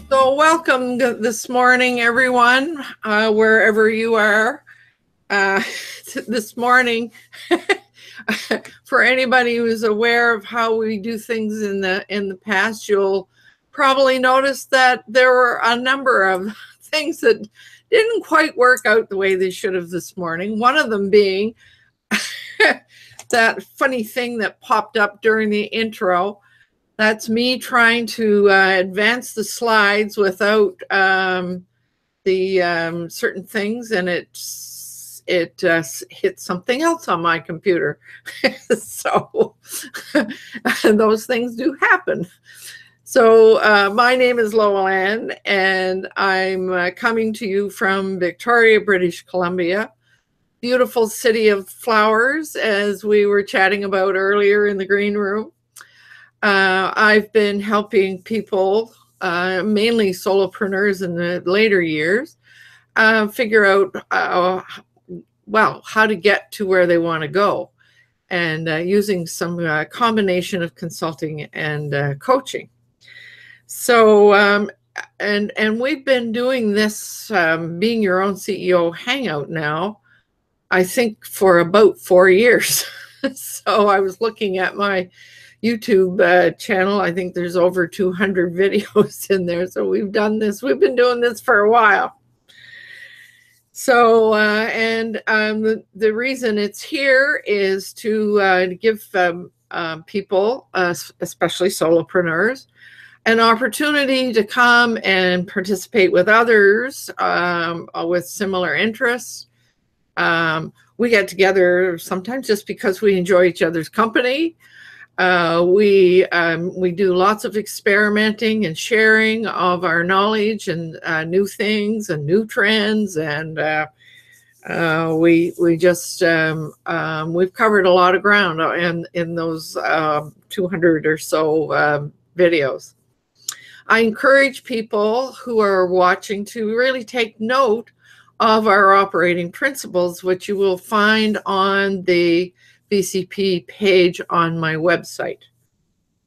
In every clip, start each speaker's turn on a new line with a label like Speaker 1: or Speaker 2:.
Speaker 1: So welcome this morning, everyone, wherever you are. This morning, for anybody who's aware of how we do things in the past, you'll probably notice that there were a number of things that didn't quite work out the way they should have this morning. One of them being that funny thing that popped up during the intro. That's me trying to advance the slides without the certain things, and it hit something else on my computer. So those things do happen. So my name is Lsi, and I'm coming to you from Victoria, British Columbia. Beautiful city of flowers, as we were chatting about earlier in the green room. I've been helping people, mainly solopreneurs in the later years, figure out, well, how to get to where they want to go, and using some combination of consulting and coaching. So, and we've been doing this Being Your Own CEO Hangout now, I think, for about 4 years. So I was looking at my YouTube channel. I think there's over 200 videos in there. So we've done this. We've been doing this for a while. So, the reason it's here is to give people, especially solopreneurs, an opportunity to come and participate with others with similar interests. We get together sometimes just because we enjoy each other's company. We do lots of experimenting and sharing of our knowledge and new things and new trends, and we just we've covered a lot of ground in those 200 or so videos. I encourage people who are watching to really take note of our operating principles, which you will find on the VCP page on my website,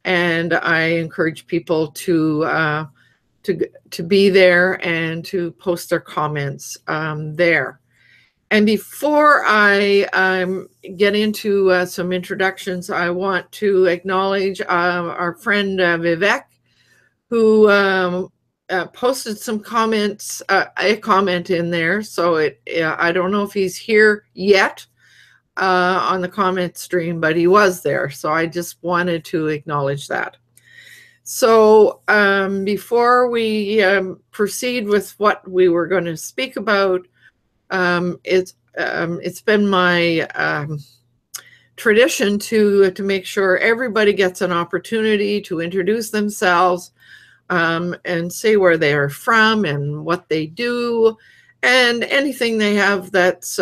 Speaker 1: and I encourage people to be there and to post their comments there. And before I get into some introductions, I want to acknowledge our friend Vivek, who posted some comments, a comment in there. So I don't know if he's here yet on the comment stream, but he was there. So I just wanted to acknowledge that. So before we proceed with what we were going to speak about, it's been my tradition to make sure everybody gets an opportunity to introduce themselves and say where they are from and what they do, and anything they have that's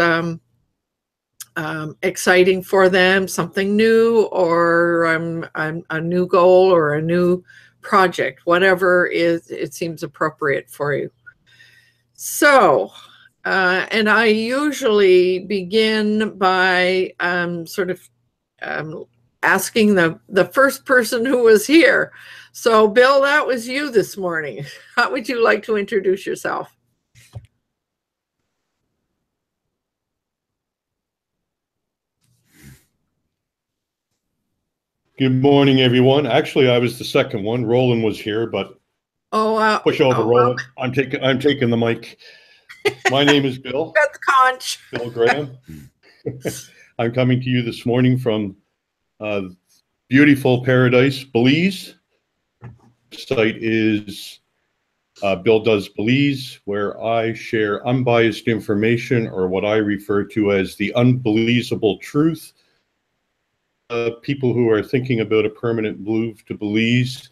Speaker 1: exciting for them, something new, or a new goal or a new project, whatever it seems appropriate for you. So, and I usually begin by sort of asking the first person who was here. So, Bill, that was you this morning. How would you like to introduce yourself?
Speaker 2: Good morning, everyone. Actually, I was the second one. Roland was here, but push over, Roland. I'm taking the mic. My name is Bill.
Speaker 1: Got the conch.
Speaker 2: Bill Graham. I'm coming to you this morning from beautiful paradise, Belize. The site is Bill Does Belize, where I share unbiased information, or what I refer to as the unbelievable truth. People who are thinking about a permanent move to Belize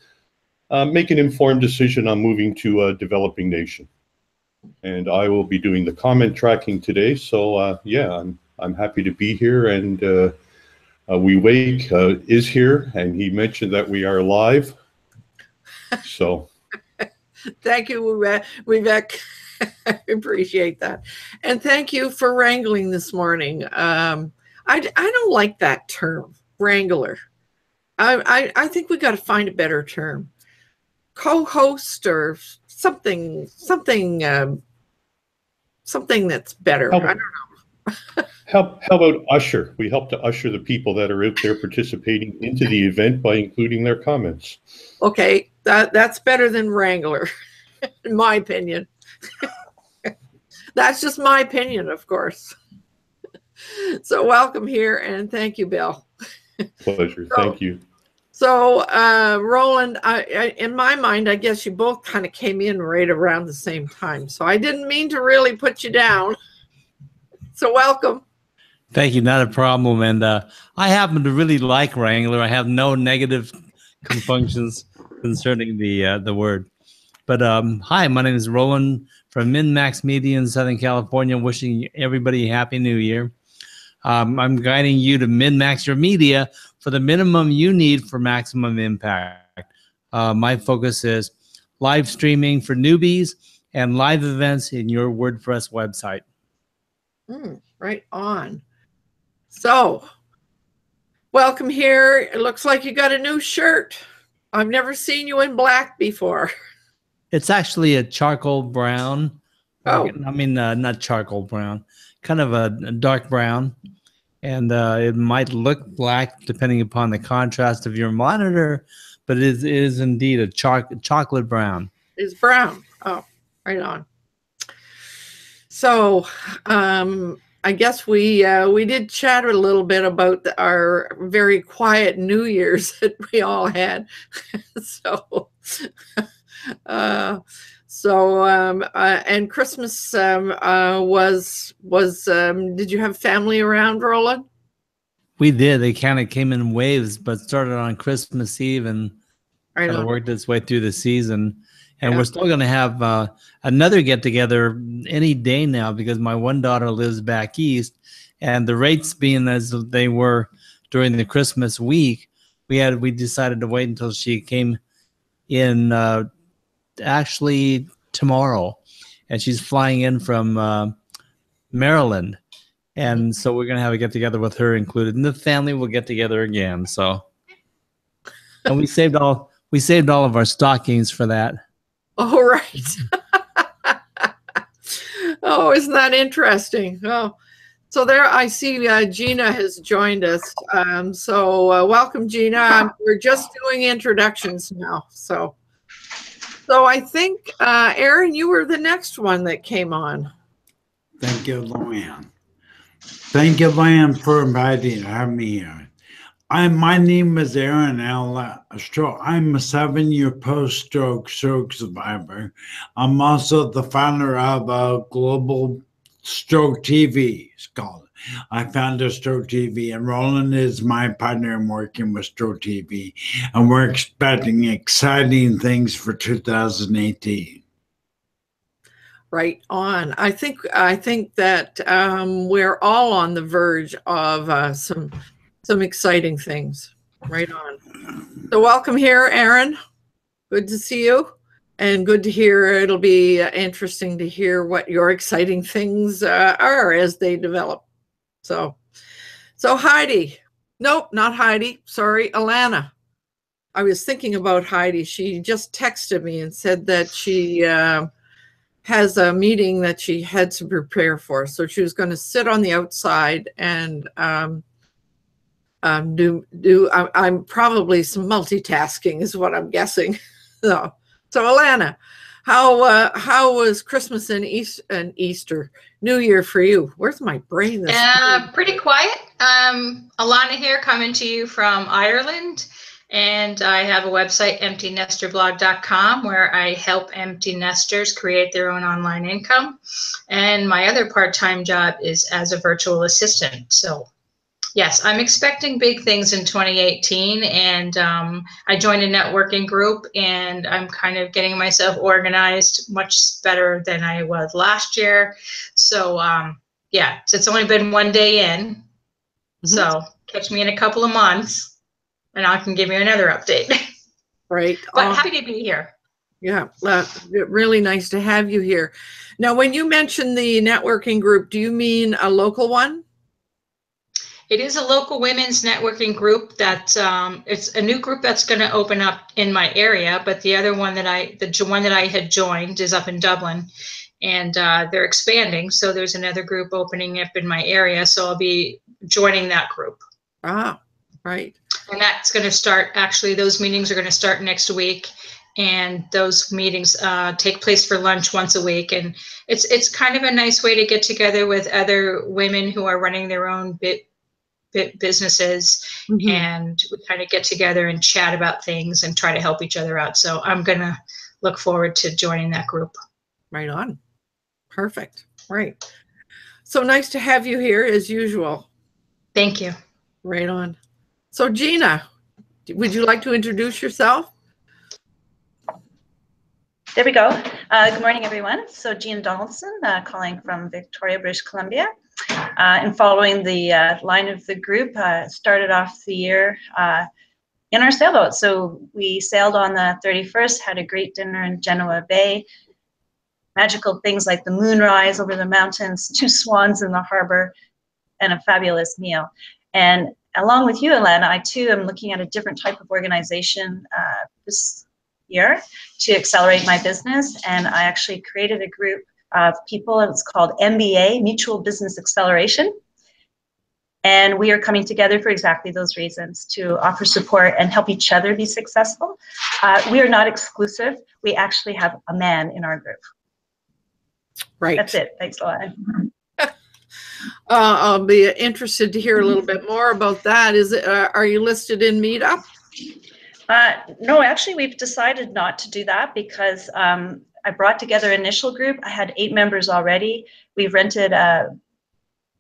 Speaker 2: make an informed decision on moving to a developing nation. And I will be doing the comment tracking today. So yeah, I'm happy to be here. And Wake is here, and he mentioned that we are live. So
Speaker 1: thank you, Vivek. I appreciate that. And thank you for wrangling this morning. I don't like that term, wrangler. I think we got to find a better term. Co-host or something that's better. I don't know.
Speaker 2: How about usher? We help to usher the people that are out there participating into the event by including their comments.
Speaker 1: Okay, that's better than wrangler, in my opinion. That's just my opinion, of course. So welcome here, and thank you, Bill.
Speaker 2: Pleasure. Thank you.
Speaker 1: So, Roland, in my mind, I guess you both kind of came in right around the same time. So I didn't mean to really put you down. So welcome.
Speaker 3: Thank you. Not a problem. And I happen to really like Wrangler. I have no negative compunctions concerning the word. But hi, my name is Roland from MinMax Media in Southern California. Wishing everybody a Happy New Year. I'm guiding you to min-max your media for the minimum you need for maximum impact. My focus is live streaming for newbies and live events in your WordPress website.
Speaker 1: Right on. So, welcome here. It looks like you got a new shirt. I've never seen you in black before.
Speaker 3: It's actually a charcoal brown.
Speaker 1: Oh.
Speaker 3: I mean, not charcoal brown, kind of a dark brown. And it might look black depending upon the contrast of your monitor, but it is indeed a chocolate brown.
Speaker 1: It's brown. Oh, right on. So I guess we did chat a little bit about our very quiet New Year's that we all had. And Christmas did you have family around, Roland?
Speaker 3: We did. They kind of came in waves, but started on Christmas Eve and kind of worked its way through the season. And we're still going to have another get-together any day now, because my one daughter lives back east, and the rates being as they were during the Christmas week, we decided to wait until she came in actually tomorrow, and she's flying in from Maryland, and so we're gonna have a get together with her included, and the family will get together again. So, and we saved all of our stockings for that.
Speaker 1: Oh, right. Oh, isn't that interesting? Oh, so there I see Gina has joined us. So welcome, Gina. We're just doing introductions now. So I think, Aaron, you were the next one that came on.
Speaker 4: Thank you, Luann. Thank you, Luann, for inviting me here. My name is Aaron L. I'm a 7-year post-stroke survivor. I'm also the founder of a global stroke TV. It's called. I founded Stroke TV, and Roland is my partner in working with Stroke TV, and we're expecting exciting things for 2018.
Speaker 1: Right on. I think that we're all on the verge of some exciting things. Right on. So welcome here, Aaron. Good to see you, and good to hear. It'll be interesting to hear what your exciting things are as they develop. So Heidi. Nope, not Heidi. Sorry, Alana. I was thinking about Heidi. She just texted me and said that she has a meeting that she had to prepare for. So she was going to sit on the outside and I'm probably some multitasking is what I'm guessing. So Alana, how was Christmas and Easter, New Year for you? Where's my brain this morning?
Speaker 5: Pretty quiet. Alana here, coming to you from Ireland, and I have a website, emptynester.blog.com, where I help empty nesters create their own online income. And my other part-time job is as a virtual assistant. So yes, I'm expecting big things in 2018, and I joined a networking group, and I'm kind of getting myself organized much better than I was last year. So yeah, so it's only been one day in, so catch me in a couple of months, and I can give you another update.
Speaker 1: Right.
Speaker 5: But happy to be here.
Speaker 1: Yeah, really nice to have you here. Now, when you mention the networking group, do you mean a local one?
Speaker 5: It is a local women's networking group that it's a new group that's going to open up in my area, but the other one the one that I had joined is up in Dublin, and they're expanding. So there's another group opening up in my area. So I'll be joining that group.
Speaker 1: Ah, right.
Speaker 5: And that's going to start, actually, those meetings are going to start next week. And those meetings take place for lunch once a week. And it's kind of a nice way to get together with other women who are running their own businesses, and we kind of get together and chat about things and try to help each other out. So I'm going to look forward to joining that group.
Speaker 1: Right on. Perfect. Right. So nice to have you here as usual.
Speaker 5: Thank you.
Speaker 1: Right on. So Gina, would you like to introduce yourself?
Speaker 6: There we go. Good morning, everyone. So Gina Donaldson, calling from Victoria, British Columbia. And following the line of the group, started off the year in our sailboat. So we sailed on the 31st, had a great dinner in Genoa Bay. Magical things like the moonrise over the mountains, 2 swans in the harbor, and a fabulous meal. And along with you, Alana, I too am looking at a different type of organization this year to accelerate my business. And I actually created a group of people. It's called MBA, Mutual Business Acceleration. And we are coming together for exactly those reasons, to offer support and help each other be successful. We are not exclusive. We actually have a man in our group.
Speaker 1: Right.
Speaker 6: That's it. Thanks a lot.
Speaker 1: I'll be interested to hear a little bit more about that. Is it? Are you listed in Meetup?
Speaker 6: No, actually, we've decided not to do that because I brought together an initial group. I had 8 members already. We've rented a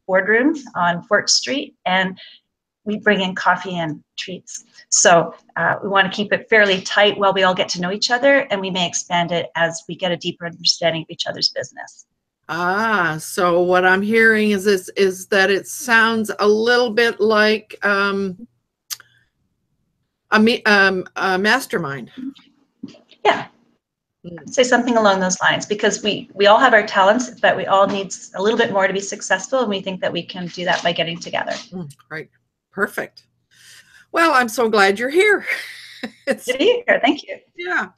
Speaker 6: boardroom on Fort Street, and we bring in coffee and treats. So we want to keep it fairly tight while we all get to know each other, and we may expand it as we get a deeper understanding of each other's business.
Speaker 1: Ah, so what I'm hearing is that it sounds a little bit like a mastermind.
Speaker 6: Yeah, say something along those lines, because we all have our talents, but we all need a little bit more to be successful, and we think that we can do that by getting together.
Speaker 1: Right, perfect. Well, I'm so glad you're here.
Speaker 6: Good to be here. Thank you.
Speaker 1: Yeah.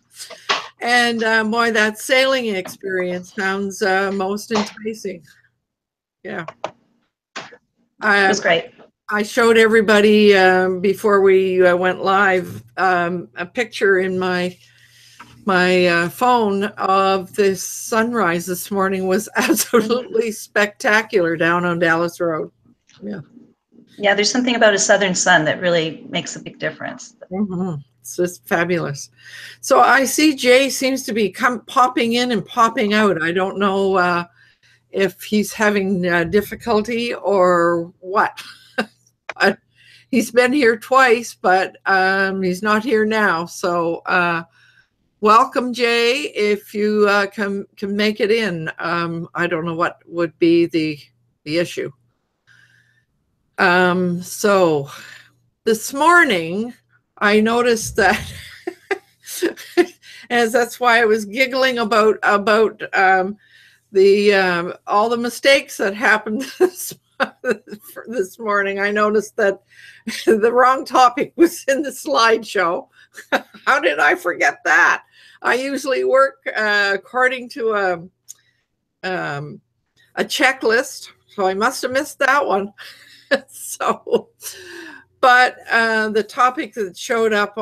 Speaker 1: And boy, that sailing experience sounds most enticing. Yeah.
Speaker 6: It was great.
Speaker 1: I showed everybody before we went live a picture in my phone of this sunrise this morning. Was absolutely spectacular down on Dallas Road. Yeah.
Speaker 6: Yeah, there's something about a southern sun that really makes a big difference.
Speaker 1: It's just fabulous. So I see Jay seems to be popping in and popping out. I don't know if he's having difficulty or what. He's been here twice, but he's not here now. So welcome, Jay, if you can make it in. I don't know what would be the issue. So this morning I noticed that, as that's why I was giggling about all the mistakes that happened this morning. I noticed that the wrong topic was in the slideshow. How did I forget that? I usually work according to a checklist, so I must have missed that one. So But the topic that showed up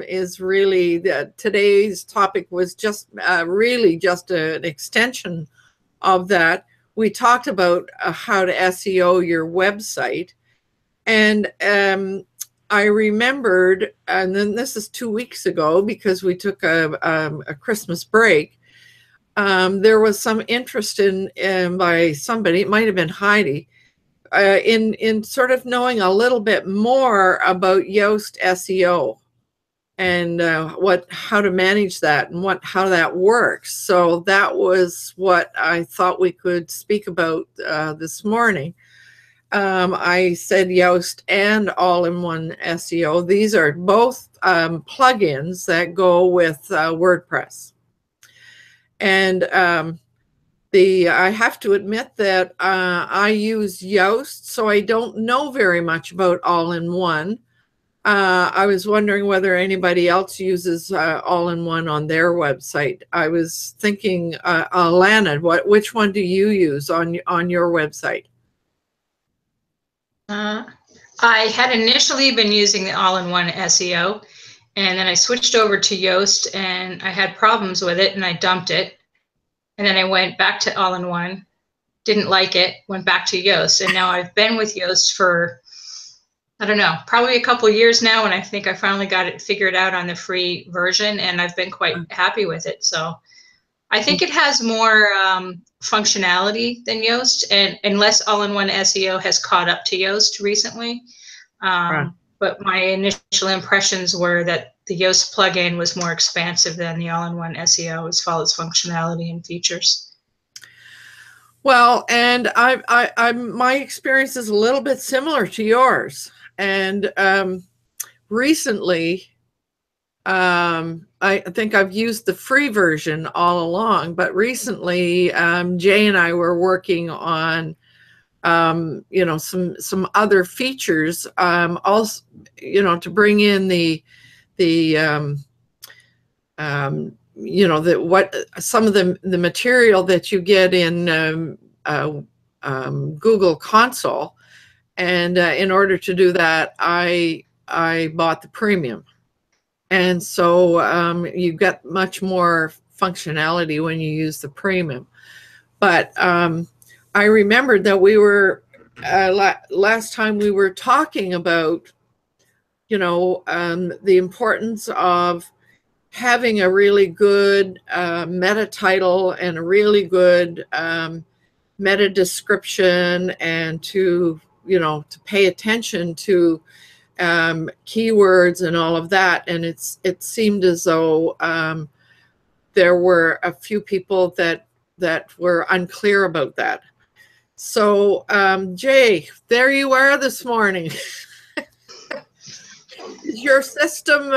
Speaker 1: is really today's topic was just really just an extension of that. We talked about how to SEO your website, and I remembered, and then this is 2 weeks ago because we took a Christmas break. There was some interest in by somebody, it might have been Heidi, in sort of knowing a little bit more about Yoast SEO and how to manage that and how that works. So that was what I thought we could speak about this morning. I said Yoast and All-in-One SEO. These are both plugins that go with WordPress. And I have to admit that I use Yoast, so I don't know very much about All-in-One. I was wondering whether anybody else uses All-in-One on their website. I was thinking, Lana, which one do you use on your website?
Speaker 5: I had initially been using the All-in-One SEO, and then I switched over to Yoast, and I had problems with it, and I dumped it. And then I went back to All-in-One, didn't like it, went back to Yoast, and now I've been with Yoast for, I don't know, probably a couple of years now, and I think I finally got it figured out on the free version, and I've been quite happy with it. So I think it has more functionality than Yoast, and unless All-in-One SEO has caught up to Yoast recently.
Speaker 1: Right.
Speaker 5: But my initial impressions were that the Yoast plugin was more expansive than the All-in-One SEO as far as functionality and features.
Speaker 1: Well, and my experience is a little bit similar to yours. And recently, I think I've used the free version all along, but recently Jay and I were working on some other features, also, to bring in some of the material that you get in Google Console. And in order to do that, I bought the premium. And so you get much more functionality when you use the premium. But I remembered that we were last time we were talking about, the importance of having a really good meta title and a really good meta description, and to pay attention to keywords and all of that. And it seemed as though there were a few people that were unclear about that. So Jay, there you are this morning. Is your system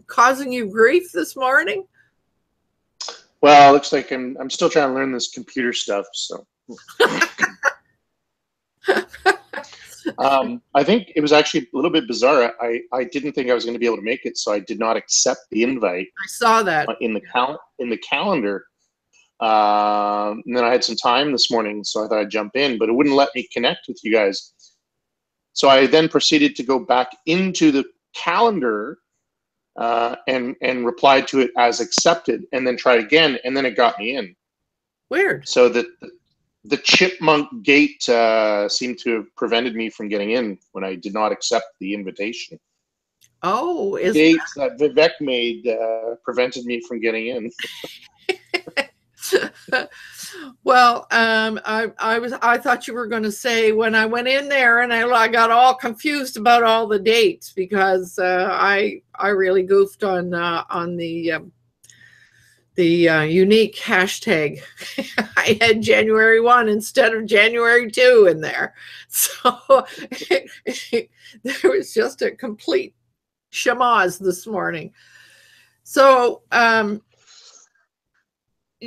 Speaker 1: causing you grief this morning?
Speaker 7: Well, it looks like I'm still trying to learn this computer stuff, so. I think it was actually a little bit bizarre. I didn't think I was going to be able to make it, so I did not accept the invite.
Speaker 1: I saw that
Speaker 7: in the calendar. And then I had some time this morning, so I thought I'd jump in, but it wouldn't let me connect with you guys. So I then proceeded to go back into the calendar and replied to it as accepted, and then tried again, and then it got me in.
Speaker 1: Weird.
Speaker 7: So the chipmunk gate seemed to have prevented me from getting in when I did not accept the invitation.
Speaker 1: Oh,
Speaker 7: the gate that Vivek made prevented me from getting in.
Speaker 1: Well, I thought you were going to say when I went in there and I got all confused about all the dates, because I really goofed on the unique hashtag. I had January 1 instead of January 2 in there. So there was just a complete shamaz this morning. So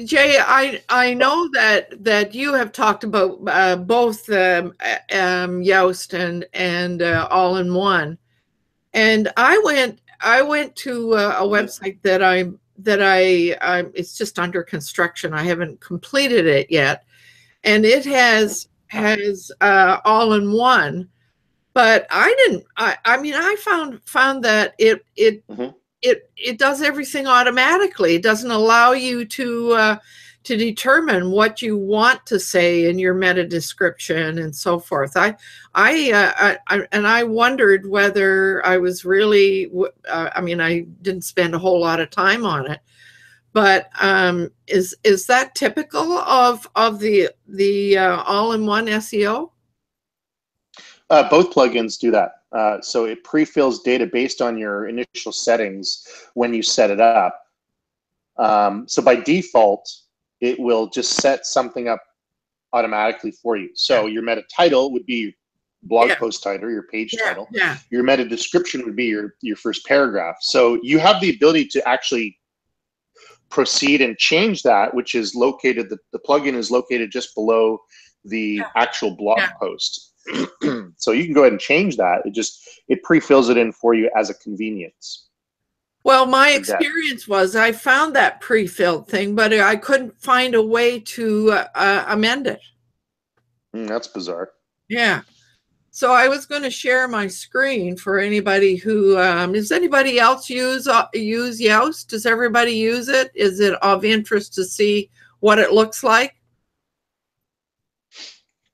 Speaker 1: Jay, I know that you have talked about both Yoast and All-in-One, and I went to a website that I it's just under construction. I haven't completed it yet, and it has All-in-One, but I didn't. I mean, I found that it does everything automatically. It doesn't allow you to determine what you want to say in your meta description and so forth. I wondered whether I was really. I mean, I didn't spend a whole lot of time on it, but is that typical of the all-in-one SEO?
Speaker 7: Both plugins do that. So it pre-fills data based on your initial settings when you set it up. So by default, it will just set something up automatically for you. So your meta title would be your blog post title, your page title.
Speaker 1: Yeah.
Speaker 7: Your meta description would be your first paragraph. So you have the ability to actually proceed and change that, which is located, the plugin is located just below the actual blog post. So you can go ahead and change that. It pre-fills it in for you as a convenience.
Speaker 1: Well, my experience was I found that pre-filled thing, but I couldn't find a way to amend it.
Speaker 7: That's bizarre.
Speaker 1: Yeah. So I was going to share my screen for anybody who, does anybody else use Yoast? Does everybody use it? Is it of interest to see what it looks like?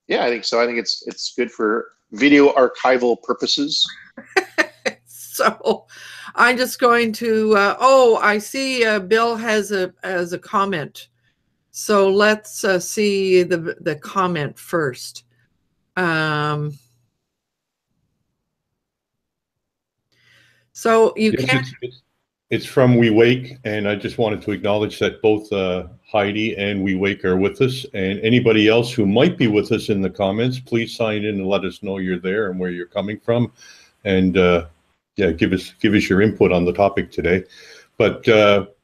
Speaker 7: Yeah, I think so. I think it's good for video archival purposes.
Speaker 1: So I'm just going to, I see Bill has a comment. So let's see the comment first. So you can't.
Speaker 2: It's from We Wake, and I just wanted to acknowledge that both Heidi and We Wake are with us, and anybody else who might be with us in the comments, please sign in and let us know you're there and where you're coming from, and give us your input on the topic today. But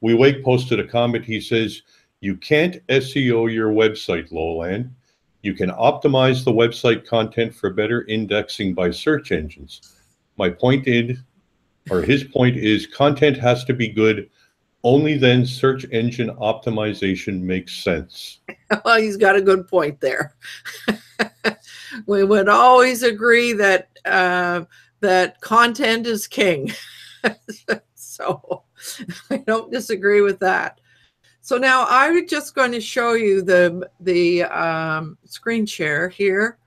Speaker 2: We Wake posted a comment. He says, "You can't SEO your website, Lowland. You can optimize the website content for better indexing by search engines. My point is, or his point is, content has to be good. Only then search engine optimization makes sense."
Speaker 1: Well, he's got a good point there. We would always agree that that content is king. So I don't disagree with that. So now I'm just going to show you the screen share here,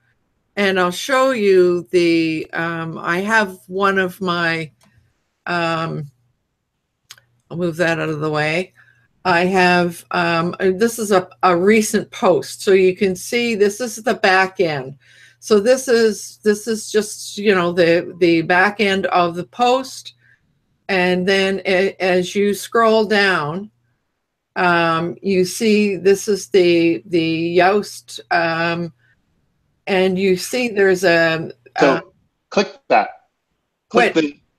Speaker 1: and I'll show you the. I have one of my. I'll move that out of the way. I have, this is a recent post. So you can see this is the back end. So this is just, the back end of the post. And then as you scroll down, you see this is the Yoast, and you see there's a.
Speaker 7: So click that.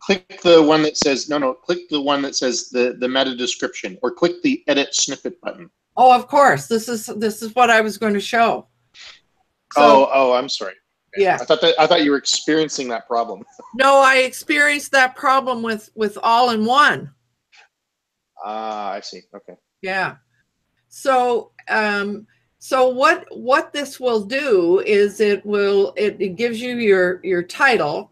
Speaker 7: Click the one that says, click the one that says the meta description, or click the edit snippet button.
Speaker 1: Oh, of course. This is what I was going to show. So,
Speaker 7: I'm sorry.
Speaker 1: Yeah.
Speaker 7: I thought you were experiencing that problem.
Speaker 1: No, I experienced that problem with all-in-one.
Speaker 7: I see. Okay.
Speaker 1: Yeah. So what this will do is it gives you your title,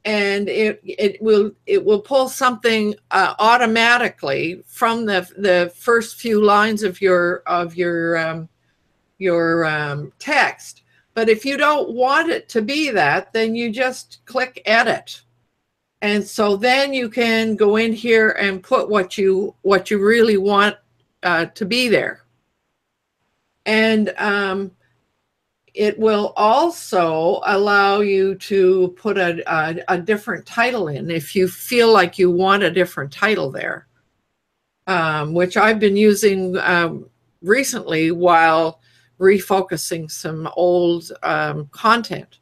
Speaker 1: and it will pull something automatically from the first few lines of your text. But if you don't want it to be that, then you just click edit, and so then you can go in here and put what you really want to be there. And it will also allow you to put a different title in if you feel like you want a different title there, which I've been using recently while refocusing some old content.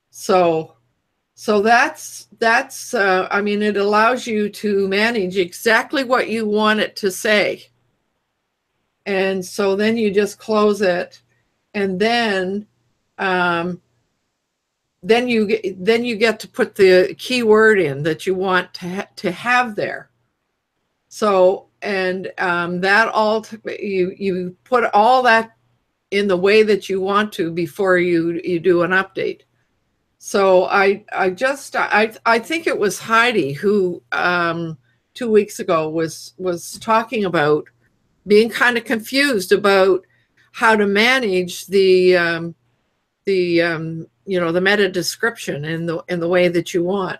Speaker 1: So that's I mean, it allows you to manage exactly what you want it to say. And so then you just close it, and then you get to put the keyword in that you want to have there. So, and that all you put all that in the way that you want to before you do an update. So I think it was Heidi who 2 weeks ago was talking about being kind of confused about how to manage the meta description in the way that you want.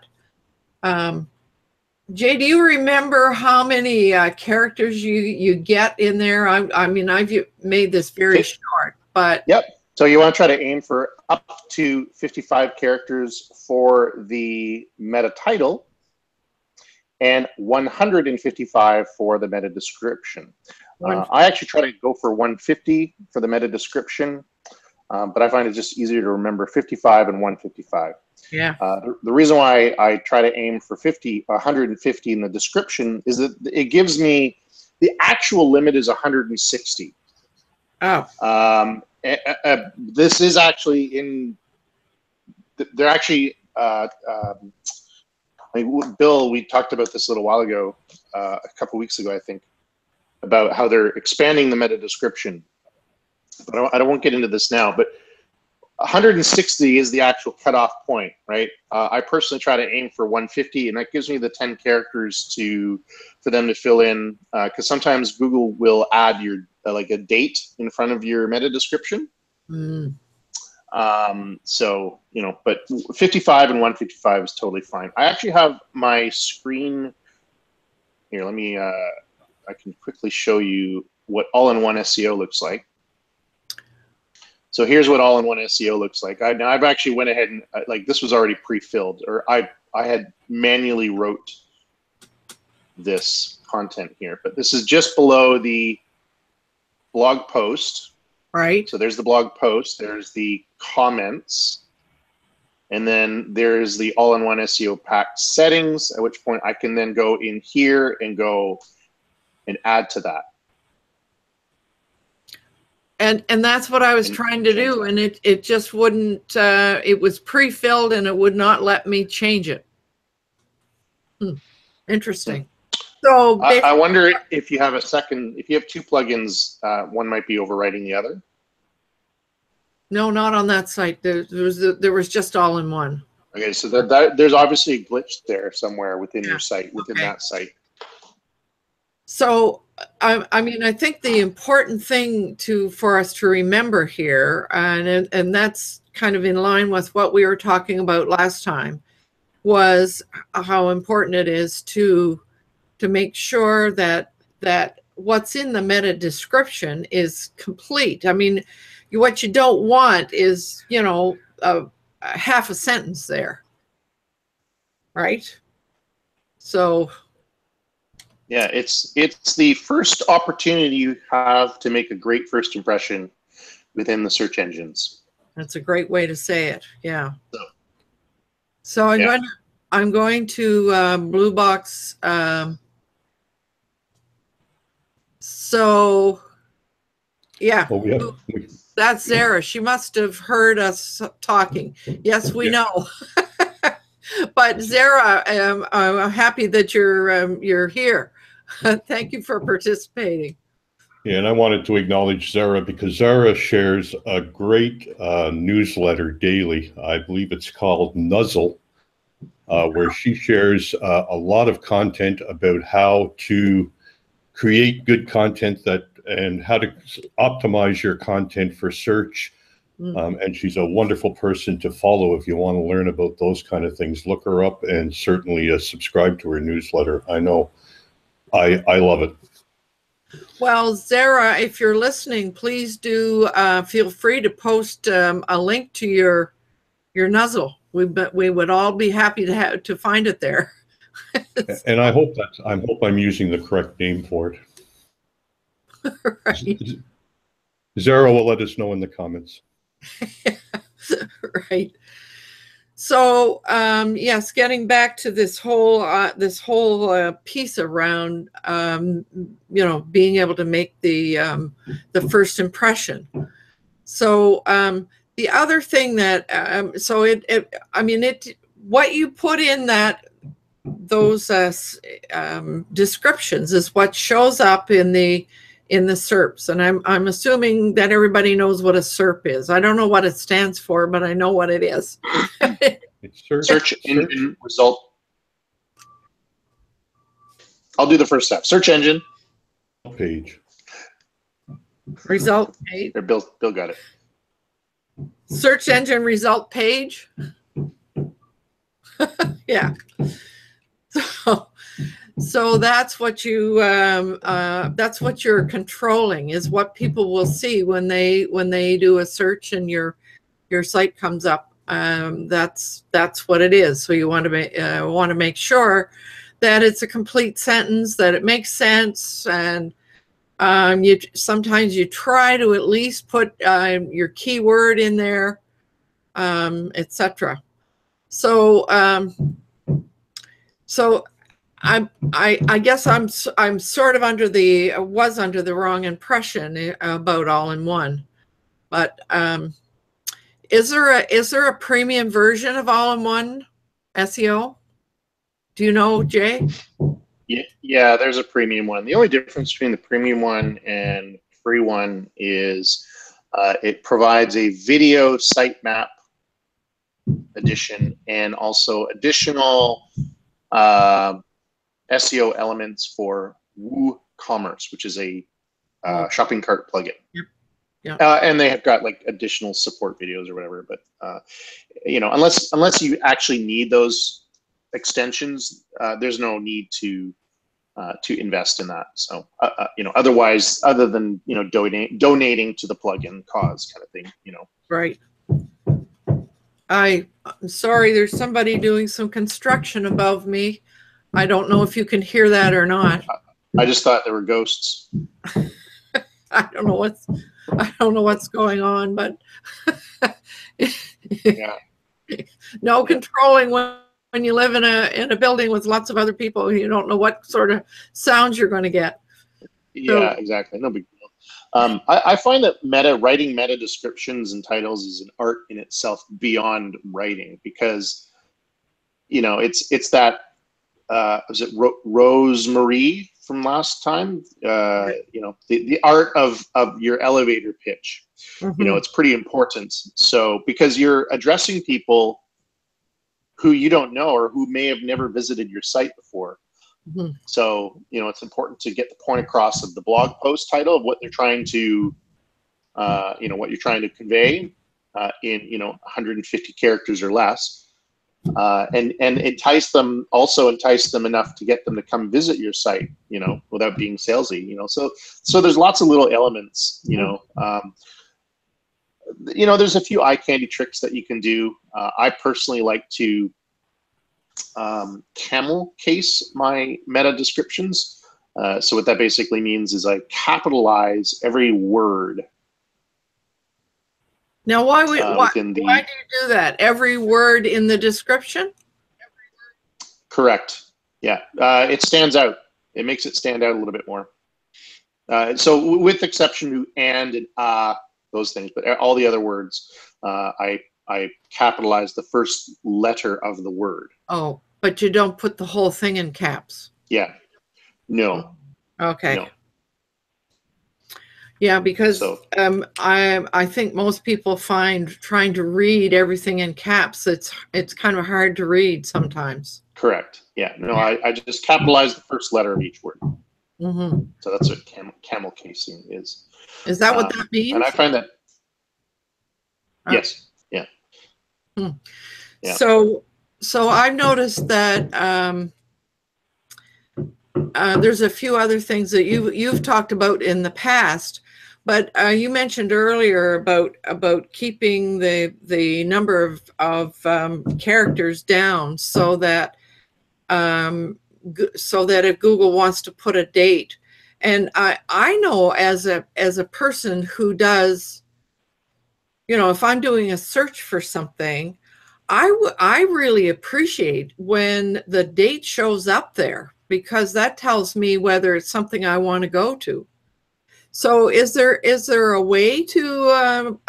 Speaker 1: Jay, do you remember how many characters you get in there? I mean, I've made this very short, but
Speaker 7: yep. So you want to try to aim for up to 55 characters for the meta title and 155 for the meta description. I actually try to go for 150 for the meta description, but I find it just easier to remember 55 and 155.
Speaker 1: Yeah.
Speaker 7: The reason why I try to aim for 150 in the description is that it gives me, the actual limit is 160.
Speaker 1: Oh.
Speaker 7: This is actually in, they're actually, Bill, we talked about this a little while ago, a couple weeks ago, I think, about how they're expanding the meta description. But I won't get into this now, but 160 is the actual cutoff point, right? I personally try to aim for 150, and that gives me the 10 characters for them to fill in, because sometimes Google will add your like a date in front of your meta description.
Speaker 1: Mm.
Speaker 7: So, you know, but 55 and 155 is totally fine. I actually have my screen here. Let me, I can quickly show you what all-in-one SEO looks like. So here's what all-in-one SEO looks like. I've actually went ahead and like, this was already pre-filled, or I had manually wrote this content here, but this is just below the blog post.
Speaker 1: Right.
Speaker 7: So there's the blog post, there's the comments, and then there's the all-in-one SEO pack settings, at which point I can then go in here and go and add to that.
Speaker 1: And that's what I was trying to do, and it just wouldn't, it was pre-filled and it would not let me change it. Interesting. So
Speaker 7: I wonder if you have a second, if you have two plugins, one might be overwriting the other.
Speaker 1: No, not on that site. There was just all-in-one.
Speaker 7: Okay, so there's obviously a glitch there somewhere within your site, within that site.
Speaker 1: So I mean, I think the important thing for us to remember here, and that's kind of in line with what we were talking about last time, was how important it is to make sure that what's in the meta description is complete. I mean, what you don't want is, you know, half a sentence there, right? So
Speaker 7: yeah, it's the first opportunity you have to make a great first impression within the search engines.
Speaker 1: That's a great way to say it. Yeah. So I'm going to Blue Box. So yeah, that's Sarah. She must have heard us talking. Yes, we know. But Zara, I'm happy that you're here. Thank you for participating.
Speaker 2: Yeah, and I wanted to acknowledge Zara because Zara shares a great newsletter daily. I believe it's called Nuzzle, where she shares a lot of content about how to create good content and how to optimize your content for search. And she's a wonderful person to follow if you want to learn about those kind of things. Look her up and certainly subscribe to her newsletter. I know I love it.
Speaker 1: Well, Zara, if you're listening, please do feel free to post a link to your Nuzzle. We would all be happy to find it there.
Speaker 2: And I hope I'm using the correct name for it.
Speaker 1: Right.
Speaker 2: Zara will let us know in the comments.
Speaker 1: Right. So yes, getting back to this whole piece around you know, being able to make the first impression. So the other thing that so I mean what you put in those descriptions is what shows up in the in the SERPs. And I'm assuming that everybody knows what a SERP is. I don't know what it stands for, but I know what it is.
Speaker 7: It's search engine result. I'll do the first step. Search engine
Speaker 2: page.
Speaker 1: Result page.
Speaker 7: There, Bill got it.
Speaker 1: Search engine result page. Yeah. So that's what you that's what you're controlling, is what people will see when they do a search and your site comes up. That's what it is. So you want to make sure that it's a complete sentence, that it makes sense, and sometimes you try to at least put your keyword in there, etc. So I guess I'm sort of under the wrong impression about all-in-one, but is there a premium version of all-in-one SEO? Do you know, Jay?
Speaker 7: Yeah, there's a premium one. The only difference between the premium one and free one is it provides a video sitemap edition and also additional SEO elements for WooCommerce, which is a shopping cart plugin.
Speaker 1: Yep. Yeah.
Speaker 7: And they have got like additional support videos or whatever. But you know, unless you actually need those extensions, there's no need to invest in that. So you know, otherwise, other than, you know, donating to the plugin cause kind of thing, you know.
Speaker 1: Right. I'm sorry, there's somebody doing some construction above me. I don't know if you can hear that or not.
Speaker 7: I just thought there were ghosts.
Speaker 1: I don't know what's going on, but
Speaker 7: yeah.
Speaker 1: No controlling when you live in a building with lots of other people. You don't know what sort of sounds you're going to get.
Speaker 7: Yeah, exactly. No big deal. I find that writing meta descriptions and titles is an art in itself beyond writing, because, you know, it's that was it Rosemary from last time? You know, the art of your elevator pitch.
Speaker 1: Mm-hmm.
Speaker 7: You know, it's pretty important. So because you're addressing people who you don't know or who may have never visited your site before.
Speaker 1: Mm-hmm.
Speaker 7: So, you know, it's important to get the point across of the blog post title of what they're trying to, you know, what you're trying to convey in, you know, 150 characters or less. And entice them enough to get them to come visit your site, you know, without being salesy, you know. So there's lots of little elements, you know. You know, there's a few eye candy tricks that you can do. I personally like to Camel Case my meta descriptions. So what that basically means is I capitalize every word.
Speaker 1: Now, why do you do that? Every word in the description?
Speaker 7: Correct. Yeah. It stands out. It makes it stand out a little bit more. So with exception to and those things, but all the other words, I capitalize the first letter of the word.
Speaker 1: Oh, but you don't put the whole thing in caps?
Speaker 7: Yeah. No.
Speaker 1: Okay.
Speaker 7: No.
Speaker 1: Yeah, because I think most people find trying to read everything in caps, it's kind of hard to read sometimes.
Speaker 7: Correct. Yeah. No, I just capitalize the first letter of each word.
Speaker 1: Mm-hmm.
Speaker 7: So that's what camel casing is.
Speaker 1: Is that what that means?
Speaker 7: And I find that. Yes. Yeah.
Speaker 1: Hmm. Yeah. So I've noticed that there's a few other things that you've talked about in the past, but you mentioned earlier about keeping the number of characters down so that if Google wants to put a date, and I know as a person who does, you know, if I'm doing a search for something, I really appreciate when the date shows up there, because that tells me whether it's something I want to go to. So is there a way to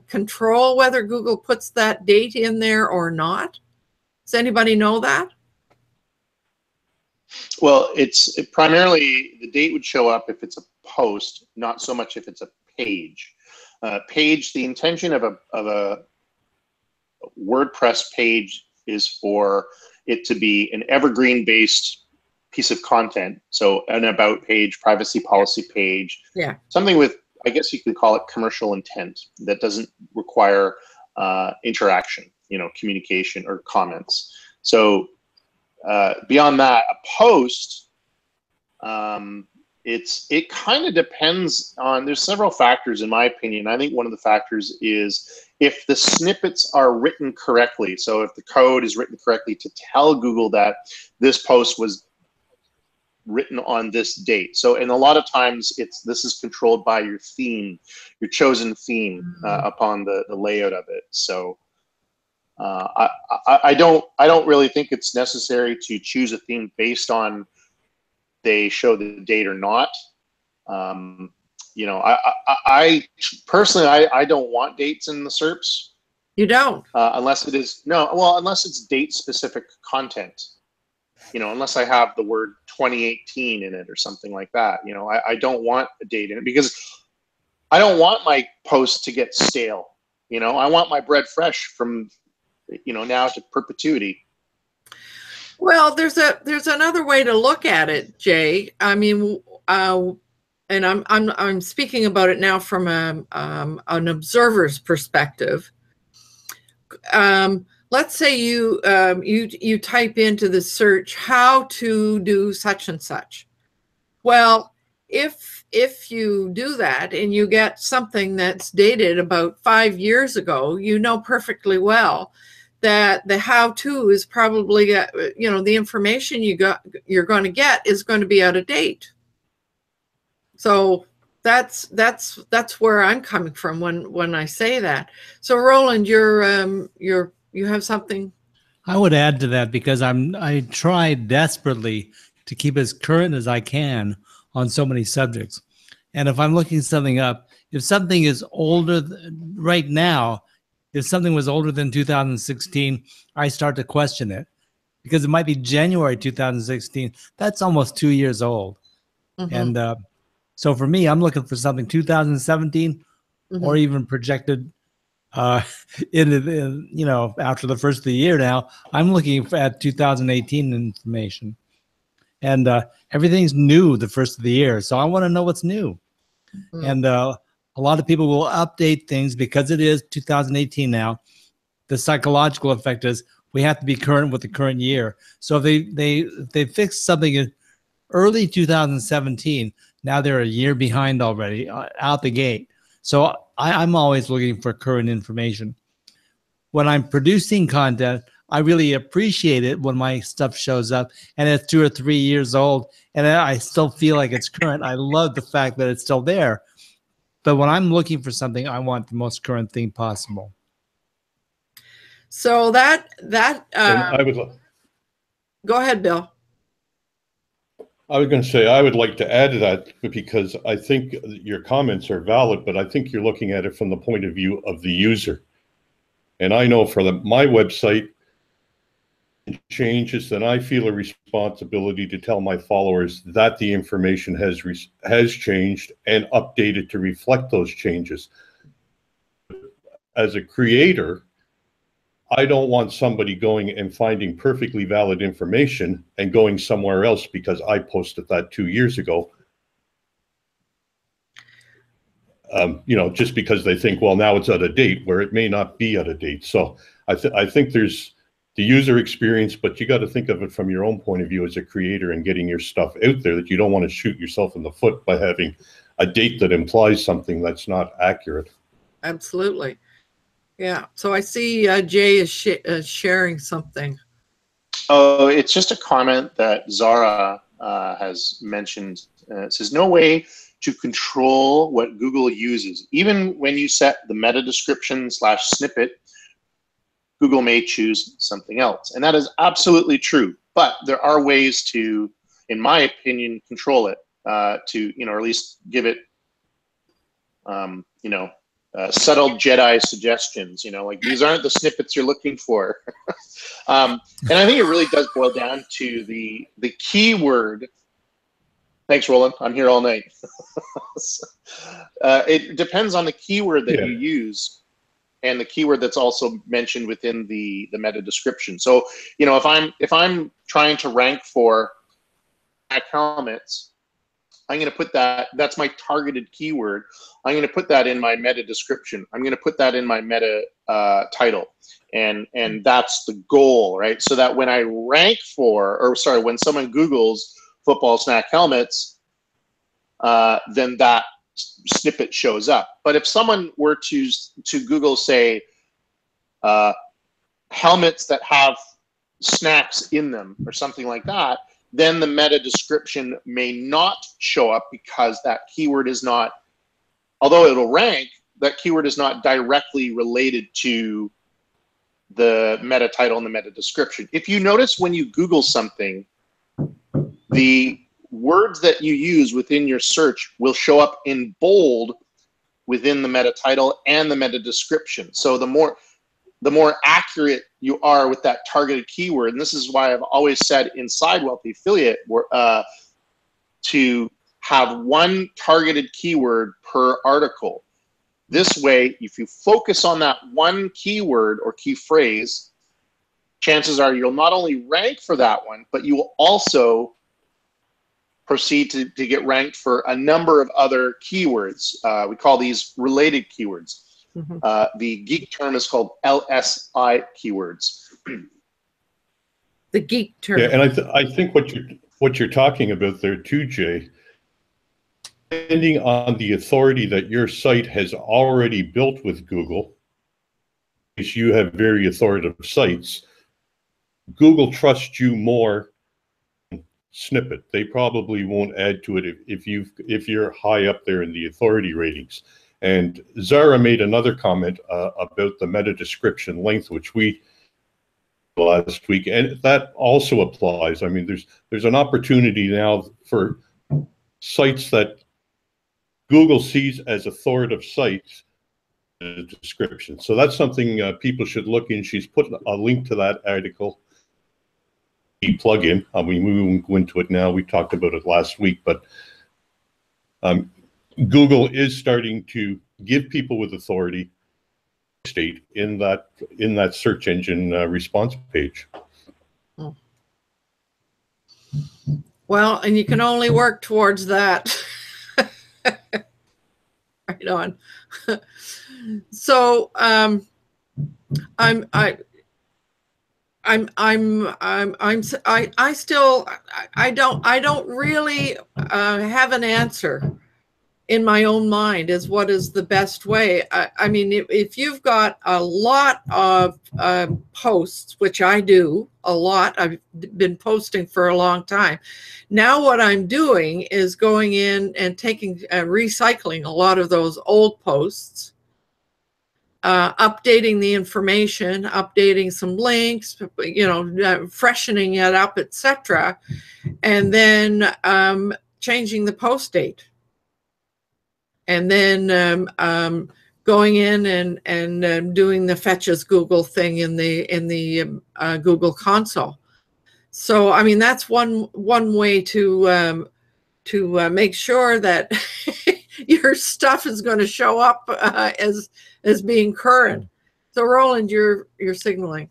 Speaker 1: control whether Google puts that date in there or not? Does anybody know that?
Speaker 7: Well, primarily the date would show up if it's a post, not so much if it's a page. Page, the intention of a WordPress page is for it to be an evergreen based piece of content. So an about page, privacy policy page, something with, I guess you could call it commercial intent that doesn't require interaction, communication or comments. So beyond that, a post, it kind of depends on, there's several factors in my opinion. I think one of the factors is if the snippets are written correctly. So if the code is written correctly to tell Google that this post was written on this date. So, and a lot of times this is controlled by your theme, your chosen theme upon the layout of it. So I don't really think it's necessary to choose a theme based on they show the date or not. I personally, I don't want dates in the SERPs.
Speaker 1: You don't?
Speaker 7: Unless it is, unless it's date specific content. Unless I have the word 2018 in it or something like that. I don't want a date in it because I don't want my post to get stale. I want my bread fresh from, now to perpetuity.
Speaker 1: Well, there's another way to look at it, Jay. I mean, and I'm speaking about it now from an observer's perspective. Let's say you type into the search how to do such and such. Well, if you do that and you get something that's dated about 5 years ago, you know perfectly well that the how-to is probably, the information you're going to get is going to be out of date. So that's where I'm coming from when I say that. So Roland, you have something?
Speaker 3: I would add to that because I try desperately to keep as current as I can on so many subjects. And if I'm looking something up, if something is older right now, if something was older than 2016, I start to question it because it might be January 2016. That's almost 2 years old. And so for me, I'm looking for something 2017 or even projected after the first of the year. Now I'm looking at 2018 information, and everything's new the first of the year. So I want to know what's new. And a lot of people will update things because it is 2018 now. The psychological effect is we have to be current with the current year. So if they fix something in early 2017, now they're a year behind already out the gate. So I'm always looking for current information. When I'm producing content, I really appreciate it when my stuff shows up and it's 2 or 3 years old and I still feel like it's current. I love the fact that it's still there. But when I'm looking for something, I want the most current thing possible.
Speaker 1: So I would go ahead, Bill.
Speaker 2: I was going to say, I would like to add to that because I think your comments are valid, but I think you're looking at it from the point of view of the user. And I know for my website changes, then I feel a responsibility to tell my followers that the information has changed and updated to reflect those changes. As a creator, I don't want somebody going and finding perfectly valid information and going somewhere else because I posted that 2 years ago. Just because they think, well, now it's out of date, where it may not be out of date. So I think there's the user experience, but you got to think of it from your own point of view as a creator and getting your stuff out there, that you don't want to shoot yourself in the foot by having a date that implies something that's not accurate.
Speaker 1: Absolutely. Yeah. So I see Jay is sharing something.
Speaker 7: Oh, it's just a comment that Zara has mentioned. It says, no way to control what Google uses. Even when you set the meta description / snippet, Google may choose something else. And that is absolutely true. But there are ways to, in my opinion, control it, to, or at least give it, subtle Jedi suggestions, like these aren't the snippets you're looking for. And I think it really does boil down to the keyword Thanks, Roland. I'm here all night. It depends on the keyword that you use and the keyword that's also mentioned within the meta description. So, you know, if I'm trying to rank for helmets, I'm going to put that's my targeted keyword. I'm going to put that in my meta description. I'm going to put that in my meta title. And that's the goal, right? So that when I rank for, or sorry, when someone Googles football snack helmets, then that snippet shows up. But if someone were to Google, say, helmets that have snacks in them or something like that, then the meta description may not show up because that keyword is not, although it'll rank, that keyword is not directly related to the meta title and the meta description. If you notice when you Google something, the words that you use within your search will show up in bold within the meta title and the meta description. So the more accurate you are with that targeted keyword, and this is why I've always said inside Wealthy Affiliate to have one targeted keyword per article. This way, if you focus on that one keyword or key phrase, chances are you'll not only rank for that one, but you will also proceed to get ranked for a number of other keywords. We call these related keywords. Mm-hmm. The geek term is called LSI keywords.
Speaker 1: The geek term.
Speaker 2: Yeah, and I think what you're talking about there too, Jay, depending on the authority that your site has already built with Google, if you have very authoritative sites, Google trusts you more than Snippet. They probably won't add to it if you're high up there in the authority ratings. And Zara made another comment about the meta description length, which we last week, and that also applies. I mean, there's an opportunity now for sites that Google sees as authoritative sites description. So that's something people should look in. She's put a link to that article. Plugin. I mean, we won't go into it now. We talked about it last week, but Google is starting to give people with authority state in that search engine response page.
Speaker 1: Well, and you can only work towards that. Right on. So I don't really have an answer in my own mind as what is the best way. I mean, if you've got a lot of posts, which I do a lot, I've been posting for a long time. Now what I'm doing is going in and recycling a lot of those old posts, updating the information, updating some links, freshening it up, etc., and then changing the post date. And then going in and doing the fetches Google thing in the Google console. So I mean, that's one way to make sure that your stuff is going to show up as being current. So Roland, you're signaling.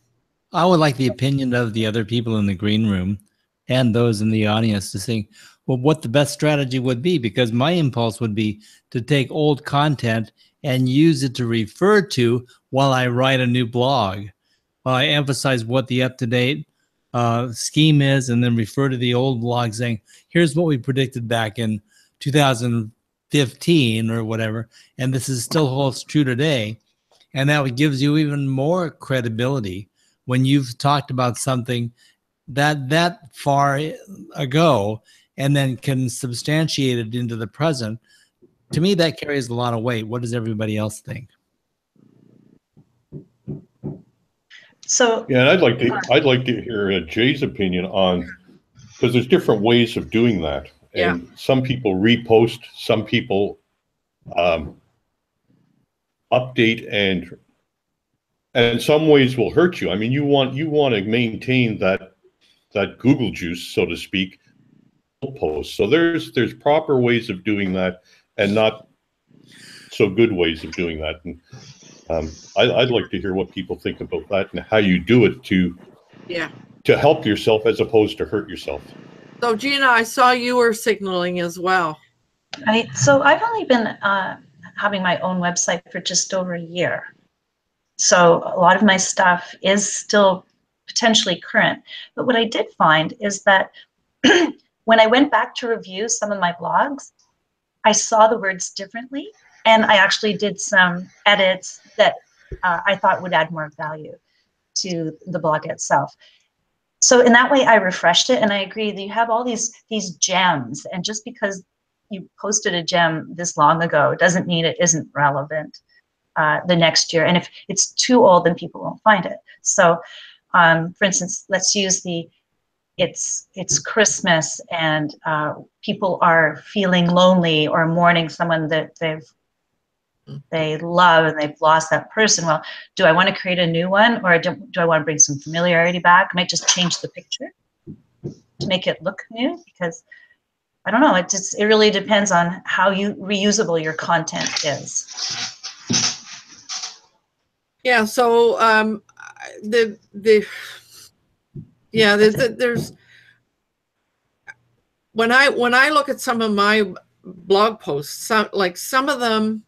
Speaker 3: I would like the opinion of the other people in the green room and those in the audience to think, well, what the best strategy would be, because my impulse would be to take old content and use it to refer to while I write a new blog, while I emphasize what the up-to-date scheme is, and then refer to the old blog saying, here's what we predicted back in 2015 or whatever, and this is still holds true today. And that gives you even more credibility when you've talked about something that far ago and then can substantiate it into the present. To me, that carries a lot of weight. What does everybody else think?
Speaker 6: So
Speaker 2: yeah, and I'd like to hear Jay's opinion on, because there's different ways of doing that. And yeah, some people repost, some people update, and some ways will hurt you. I mean, you want to maintain that Google juice, so to speak. posts. So there's proper ways of doing that, and not so good ways of doing that. And I'd like to hear what people think about that and how you do it to help yourself as opposed to hurt yourself.
Speaker 1: So Gina, I saw you were signaling as well.
Speaker 6: Right. So I've only been having my own website for just over a year. So a lot of my stuff is still potentially current. But what I did find is that when I went back to review some of my blogs, I saw the words differently, and I actually did some edits that I thought would add more value to the blog itself. So in that way, I refreshed it, and I agree that you have all these gems, and just because you posted a gem this long ago doesn't mean it isn't relevant the next year. And if it's too old, then people won't find it. So, for instance, let's use it's Christmas, and people are feeling lonely or mourning someone that they love and they've lost that person. Well, do I want to create a new one, or do I want to bring some familiarity back? I might just change the picture to make it look new, because I don't know, it really depends on how reusable your content is.
Speaker 1: Yeah, so there's when I look at some of my blog posts, some of them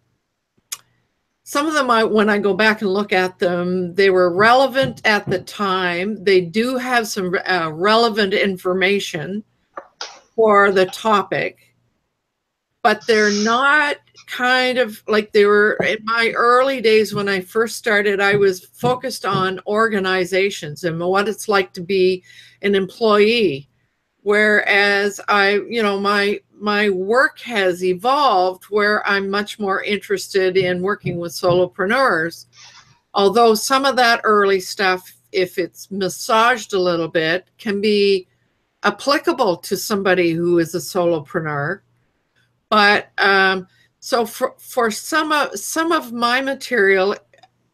Speaker 1: when I go back and look at them, they were relevant at the time. They do have some relevant information for the topic, but they're not kind of like they were in my early days when I first started. I was focused on organizations and what it's like to be an employee, whereas my work has evolved where I'm much more interested in working with solopreneurs. Although some of that early stuff, if it's massaged a little bit, can be applicable to somebody who is a solopreneur. But so for some of my material,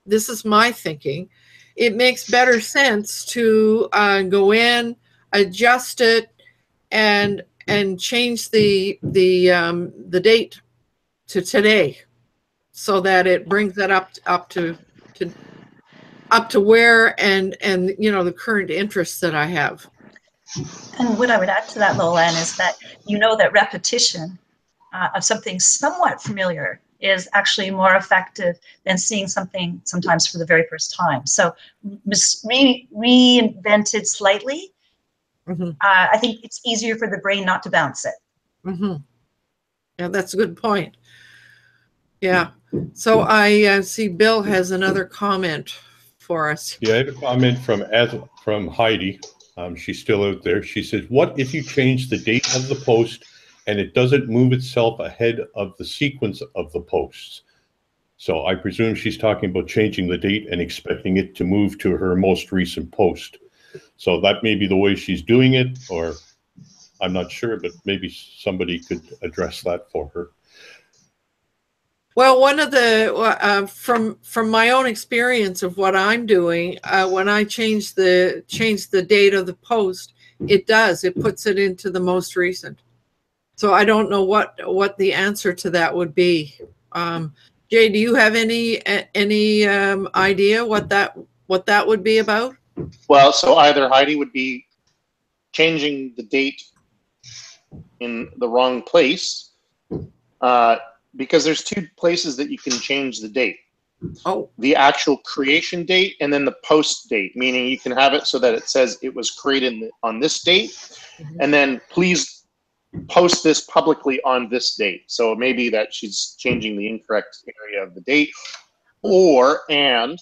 Speaker 1: this is my thinking, it makes better sense to go in, adjust it, and change the date to today, so that it brings it up to where and the current interests that I have.
Speaker 6: And what I would add to that, Lolan, is that that repetition of something somewhat familiar is actually more effective than seeing something sometimes for the very first time. So reinvented slightly, I think it's easier for the brain not to bounce it.
Speaker 1: Yeah, that's a good point. Yeah. So I see Bill has another comment for us.
Speaker 2: Yeah, I have a comment from Heidi. She's still out there. She says, what if you change the date of the post and it doesn't move itself ahead of the sequence of the posts? So I presume she's talking about changing the date and expecting it to move to her most recent post. So that may be the way she's doing it, or I'm not sure, but maybe somebody could address that for her.
Speaker 1: Well, one of the from my own experience of what I'm doing, when I change the date of the post, it puts it into the most recent. So I don't know what the answer to that would be. Jay, do you have any idea what that would be about?
Speaker 7: Well, so either Heidi would be changing the date in the wrong place, because there's two places that you can change the date.
Speaker 1: Oh.
Speaker 7: The actual creation date and then the post date, meaning you can have it so that it says it was created on this date, and then please post this publicly on this date. So it may be that she's changing the incorrect area of the date, and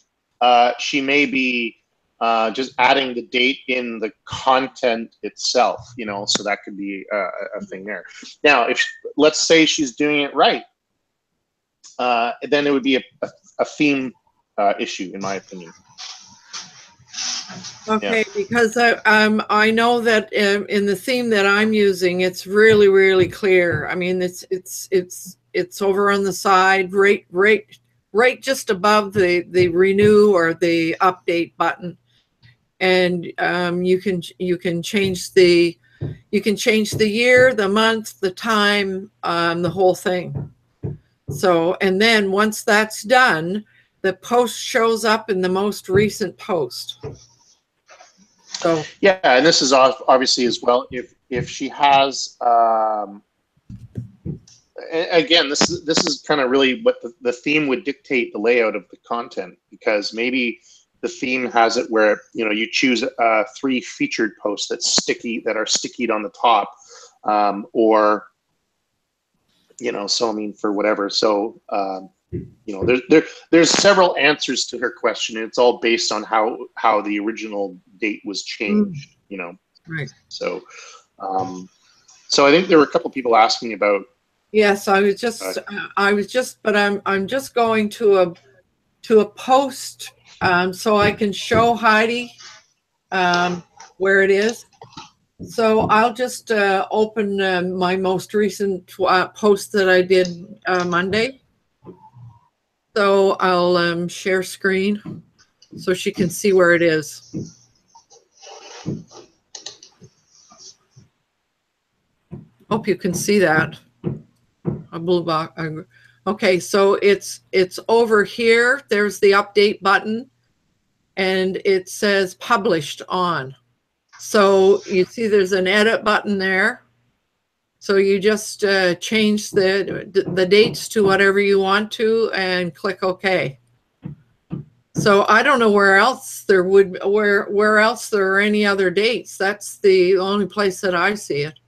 Speaker 7: she may be just adding the date in the content itself, so that could be a thing there. Now, if let's say she's doing it right, then it would be a theme issue, in my opinion.
Speaker 1: Okay, yeah. Because I know that in the theme that I'm using, it's really, really clear. I mean, it's over on the side, right just above the renew or the update button, and you can change the You can change the year, the month, the time, the whole thing. So, and then once that's done, the post shows up in the most recent post. So
Speaker 7: yeah, and this is obviously as well, if she has again, this is kind of really what the theme would dictate the layout of the content, because maybe the theme has it where, you know, you choose 3 featured posts that are stickied on the top, or, you know, so I mean, for whatever. So you know, there's several answers to her question. It's all based on how the original date was changed, you know.
Speaker 1: Right.
Speaker 7: So so I think there were a couple people asking about.
Speaker 1: Yes, I was just, but I'm just going to a post so I can show Heidi where it is. So I'll just open my most recent post that I did Monday. So I'll share screen so she can see where it is. Hope you can see that. A blue box. Okay, so it's over here. There's the update button, and it says published on. So you see there's an edit button there. So you just change the dates to whatever you want to and click OK. So I don't know where else there are any other dates. That's the only place that I see it.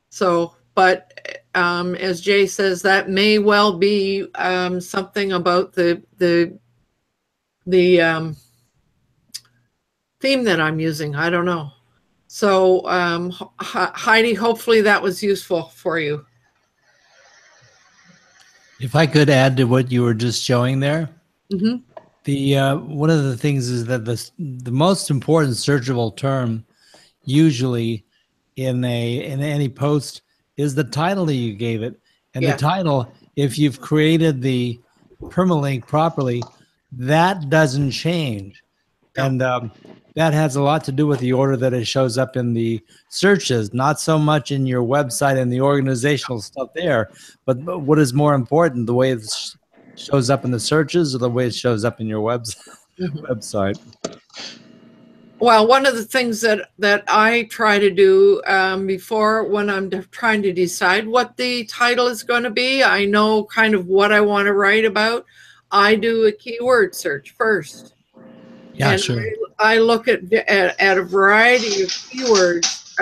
Speaker 1: So, but as Jay says, that may well be something about the theme that I'm using. I don't know. So Heidi, hopefully that was useful for you.
Speaker 3: If I could add to what you were just showing there, one of the things is that the most important searchable term usually in any post is the title that you gave it. And the title, if you've created the permalink properly, that doesn't change. No. And that has a lot to do with the order that it shows up in the searches, not so much in your website and the organizational stuff there, but what is more important, the way it shows up in the searches or the way it shows up in your website.
Speaker 1: Well, one of the things that I try to do before, when I'm trying to decide what the title is going to be, I know kind of what I want to write about. I do a keyword search first.
Speaker 3: Yeah,
Speaker 1: and
Speaker 3: sure.
Speaker 1: I look at a variety of keywords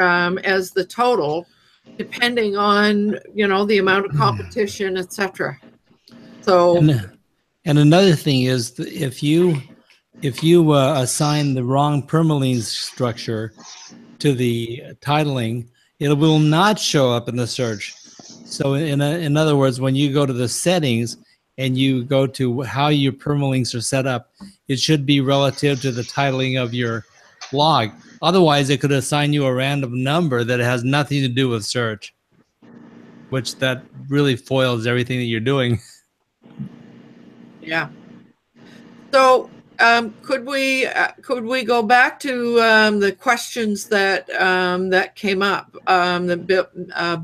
Speaker 1: as the total, depending on, you know, the amount of competition, etc. So,
Speaker 3: and another thing is, if you assign the wrong permalink structure to the titling, it will not show up in the search. So in other words, when you go to the settings and you go to how your permalinks are set up, it should be relative to the titling of your blog. Otherwise, it could assign you a random number that has nothing to do with search, which that really foils everything that you're doing.
Speaker 1: Yeah. So could we go back to the questions that that came up?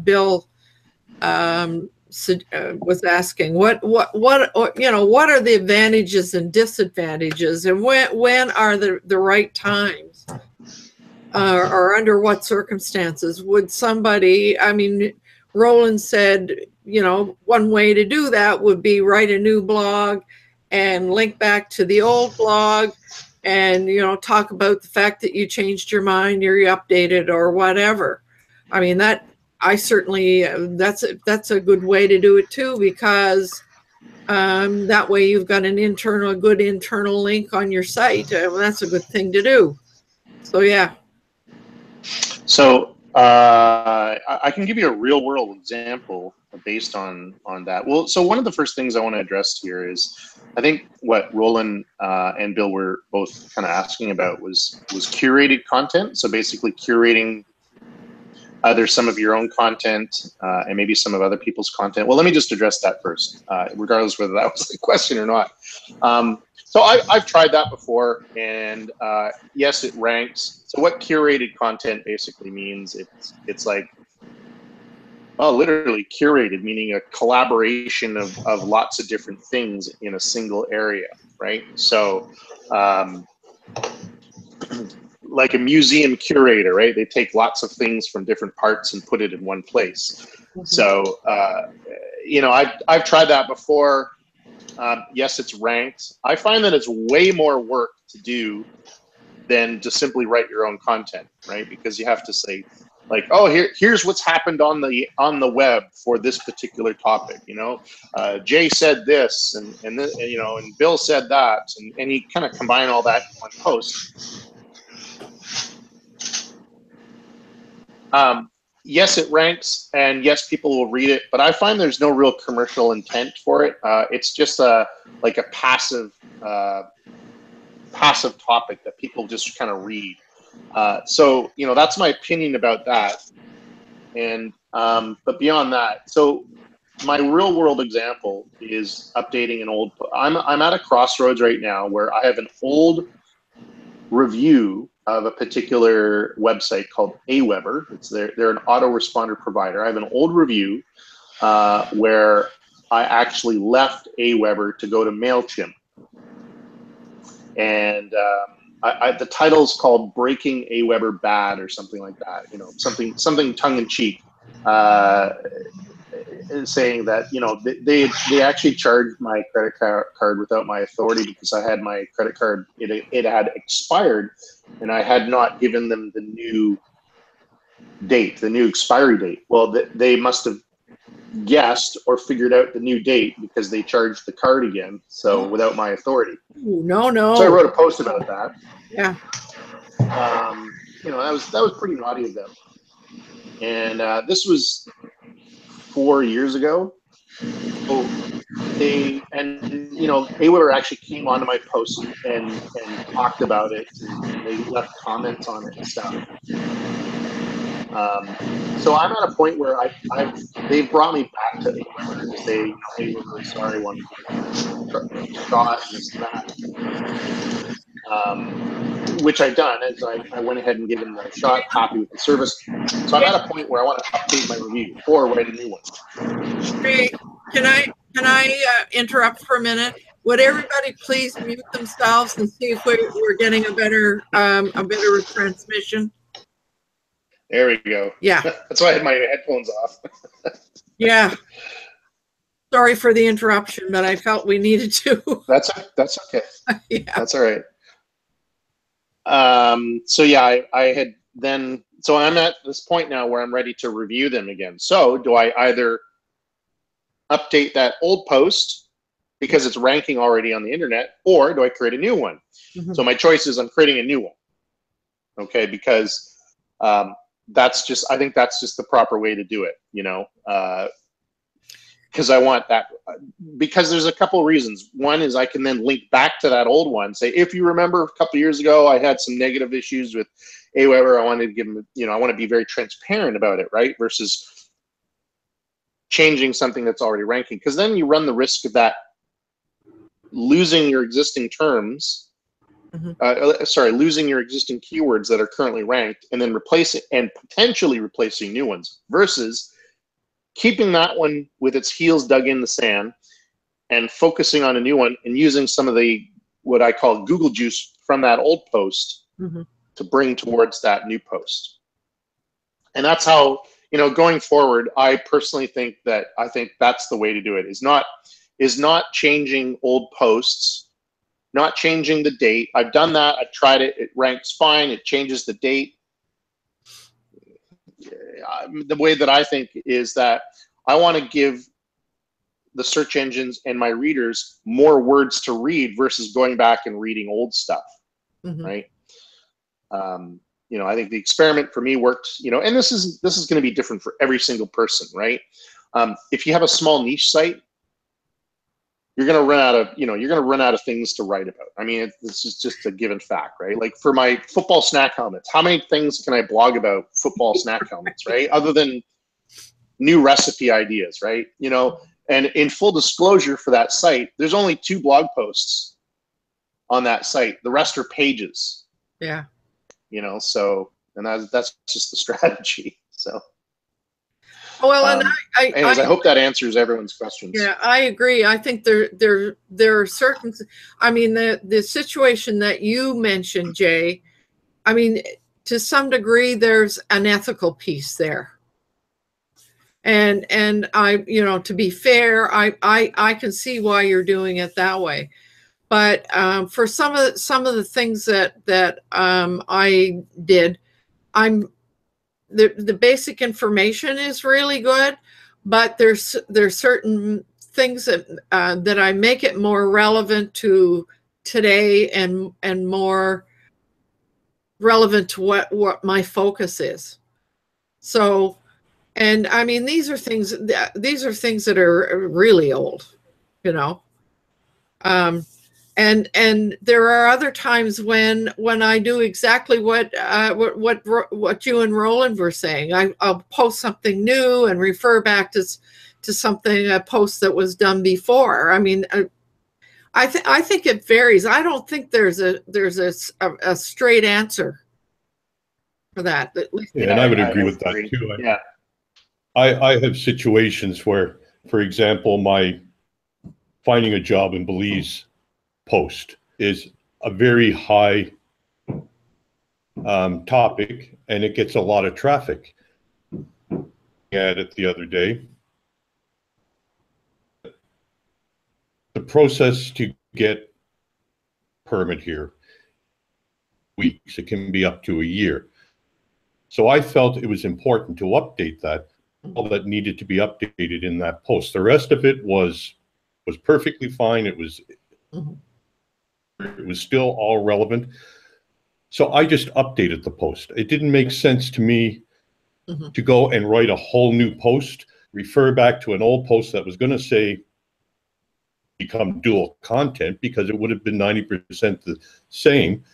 Speaker 1: Bill was asking what you know, what are the advantages and disadvantages, and when are the right times, or under what circumstances would somebody, I mean, Roland said, you know, one way to do that would be write a new blog and link back to the old blog and, you know, talk about the fact that you changed your mind or you updated or whatever. I mean, that I certainly, that's a good way to do it too, because that way you've got a good internal link on your site. That's a good thing to do. So, yeah.
Speaker 7: So I can give you a real world example based on that. Well, so one of the first things I want to address here is, I think what Roland and Bill were both kind of asking about was curated content. So basically curating either some of your own content and maybe some of other people's content. Well, let me just address that first, regardless whether that was a question or not. So I've tried that before, and yes, it ranks. So what curated content basically means, it's like, well, literally curated, meaning a collaboration of lots of different things in a single area, right? So like a museum curator, right? They take lots of things from different parts and put it in one place. So, you know, I've tried that before. Yes, it's ranked. I find that it's way more work to do than to simply write your own content, right? Because you have to say, like, oh, here's what's happened on the web for this particular topic. You know, Jay said this, and this, you know, and Bill said that, and you kind of combine all that in one post. Yes, it ranks, and yes, people will read it, but I find there's no real commercial intent for it. It's just like a passive topic that people just kind of read. So, you know, that's my opinion about that. And but beyond that, so my real world example is updating an old. I'm at a crossroads right now where I have an old review of a particular website called Aweber. They're an autoresponder provider. I have an old review where I actually left Aweber to go to MailChimp, and the title is called "Breaking Aweber Bad" or something like that. You know, something tongue in cheek, saying that, you know, they actually charged my credit card without my authority because I had my credit card, it had expired, and I had not given them the new date, the new expiry date. Well, they must have guessed or figured out the new date because they charged the card again, so without my authority.
Speaker 1: Ooh, no.
Speaker 7: So I wrote a post about that.
Speaker 1: Yeah.
Speaker 7: You know, that was pretty naughty of them. And this was 4 years ago. So you know, Aweber actually came onto my post and talked about it, and they left comments on it and stuff. So I'm at a point where they've brought me back to Aweber to say, you know, hey, we're really sorry, one shot and this and that. Which I've done, as I went ahead and given them a shot, happy with the service. So I'm at a point where I want to update my review or write a new one.
Speaker 1: Hey, can I interrupt for a minute? Would everybody please mute themselves and see if we're getting a better transmission?
Speaker 7: There we go.
Speaker 1: Yeah.
Speaker 7: That's why I had my headphones off. Yeah.
Speaker 1: Sorry for the interruption, but I felt we needed to.
Speaker 7: That's okay.
Speaker 1: Yeah.
Speaker 7: That's all right. So yeah, I had then, so I'm at this point now where I'm ready to review them again. So do I either update that old post because it's ranking already on the internet, or do I create a new one? Mm-hmm. So my choice is I'm creating a new one. Okay, because I think that's just the proper way to do it, you know, because I want that, because there's a couple of reasons. One is I can then link back to that old one, say, if you remember a couple of years ago, I had some negative issues with Aweber. I wanted to give them, you know, I want to be very transparent about it, right? Versus changing something that's already ranking, because then you run the risk of that losing your existing terms, losing your existing keywords that are currently ranked, and then potentially replacing new ones, versus keeping that one with its heels dug in the sand and focusing on a new one and using some of what I call Google juice from that old post to bring towards that new post. And that's how, you know, going forward, I personally think that's the way to do it, is not changing old posts, not changing the date. I've done that. I've tried it. It ranks fine. It changes the date. The way that I think is that I want to give the search engines and my readers more words to read versus going back and reading old stuff, right? You know, I think the experiment for me worked, you know, and this is going to be different for every single person, right? If you have a small niche site, you're going to run out of, you're going to run out of things to write about. I mean, this is just a given fact, right? Like for my football snack helmets, how many things can I blog about football snack helmets, right? Other than new recipe ideas, right? And in full disclosure for that site, there's only 2 blog posts on that site. The rest are pages.
Speaker 1: Yeah.
Speaker 7: So, and that's just the strategy. So.
Speaker 1: Well, and
Speaker 7: anyways, I hope that answers everyone's questions.
Speaker 1: Yeah, I agree. I think there are certain, I mean, the situation that you mentioned, Jay, I mean, to some degree, there's an ethical piece there. And I, to be fair, I can see why you're doing it that way. But for some of the things that I did, the basic information is really good, but there's certain things that I make it more relevant to today and more relevant to what my focus is. So, and I mean, these are things that are really old, And there are other times when I do exactly what you and Roland were saying. I'll post something new and refer back to a post that was done before. I mean, I think it varies. I don't think there's a straight answer for that.
Speaker 2: Yeah, and I would agree with that too.
Speaker 7: Yeah,
Speaker 2: I have situations where, for example, my finding a job in Belize post is a very high topic, and it gets a lot of traffic. At it the other day, the process to get permit here, weeks, it can be up to a year. So I felt it was important to update that, all that needed to be updated in that post. The rest of it was perfectly fine. It was still all relevant. So I just updated the post. It didn't make sense to me to go and write a whole new post, refer back to an old post that was going to say become dual content, because it would have been 90% the same.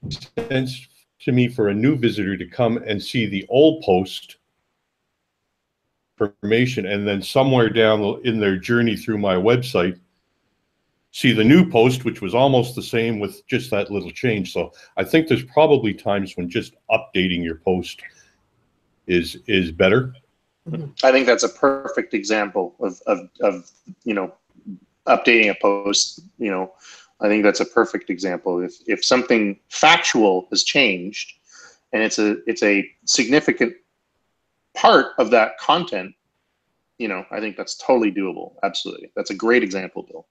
Speaker 2: It makes sense to me for a new visitor to come and see the old post information, and then somewhere down in their journey through my website, see the new post, which was almost the same with just that little change. So I think there's probably times when just updating your post is better.
Speaker 7: I think that's a perfect example of updating a post. I think that's a perfect example. If something factual has changed and it's a significant part of that content, I think that's totally doable. Absolutely. That's a great example, Bill.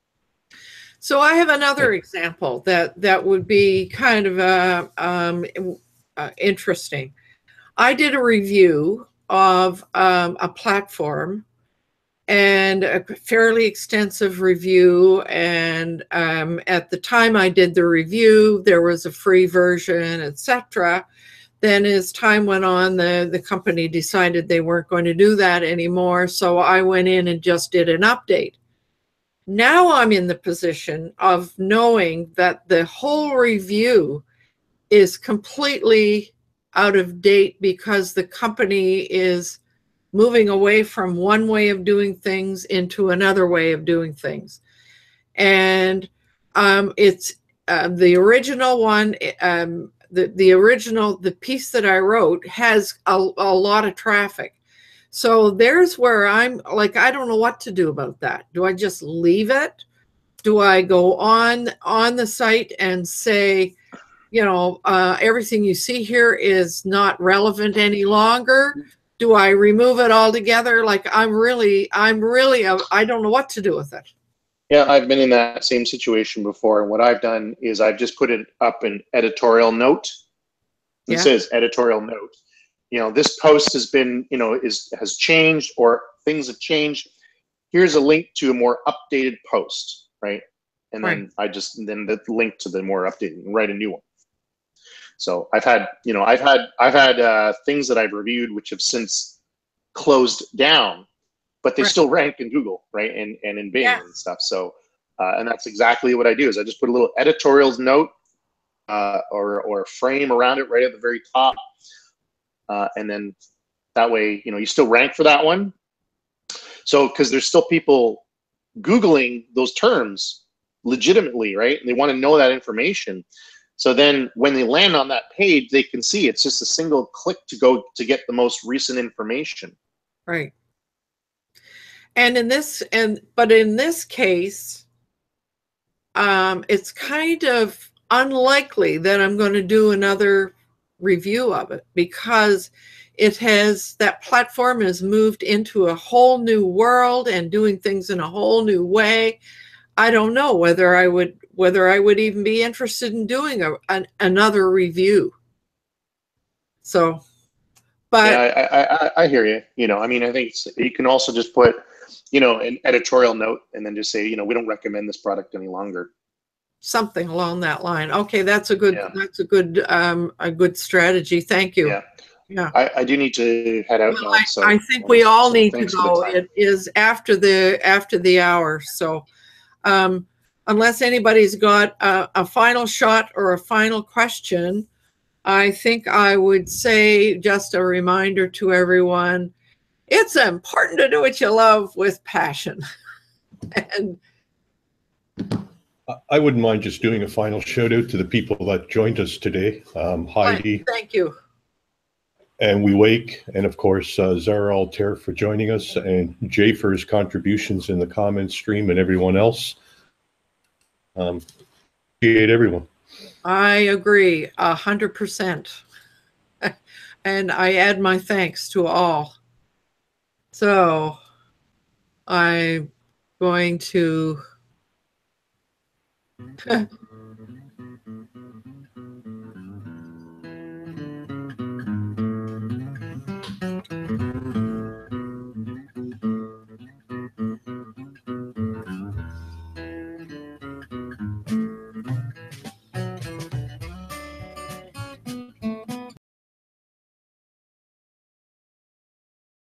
Speaker 1: So I have another example that would be kind of interesting. I did a review of a platform, and a fairly extensive review. And at the time I did the review, there was a free version, etc. Then as time went on, the company decided they weren't going to do that anymore. So I went in and just did an update. Now I'm in the position of knowing that the whole review is completely out of date because the company is moving away from one way of doing things into another way of doing things. And it's the original one, the piece that I wrote has a lot of traffic. So there's where I'm like, I don't know what to do about that. Do I just leave it? Do I go on the site and say, everything you see here is not relevant any longer? Do I remove it altogether? Like I don't know what to do with it.
Speaker 7: Yeah, I've been in that same situation before. And what I've done is I've just put it up an editorial note. It says editorial note. This post has been, has changed, or things have changed. Here's a link to a more updated post, right? And then then the link to the more updated, and write a new one. So I've had things that I've reviewed which have since closed down but they still rank in Google, right? And in Bing and stuff. So, and that's exactly what I do is I just put a little editorial note or a frame around it right at the very top. And then that way, you know, you still rank for that one. So, because there's still people Googling those terms legitimately, right? And they want to know that information. So then when they land on that page, they can see it's just a single click to go to get the most recent information.
Speaker 1: Right. And in this, but in this case, it's kind of unlikely that I'm going to do another review of it because that platform has moved into a whole new world and doing things in a whole new way. I don't know whether I would even be interested in doing another review. So, but
Speaker 7: yeah, I hear you. You know, I mean, I think you can also just put, you know, an editorial note and then just say, you know, we don't recommend this product any longer. Something
Speaker 1: along that line. Okay, that's a good a good strategy. Thank you.
Speaker 7: Yeah.
Speaker 1: Yeah.
Speaker 7: I do need to head out now. So
Speaker 1: I think we all need to go. It is after the hour. So unless anybody's got a final shot or a final question, I think I would say just a reminder to everyone, it's important to do what you love with passion. And
Speaker 2: I wouldn't mind just doing a final shout out to the people that joined us today. Heidi.
Speaker 1: Thank you.
Speaker 2: And We Wake, and of course, Zara Altair for joining us, and Jay for his contributions in the comments stream, and everyone else. Appreciate everyone.
Speaker 1: I agree 100%. And I add my thanks to all. So I'm going to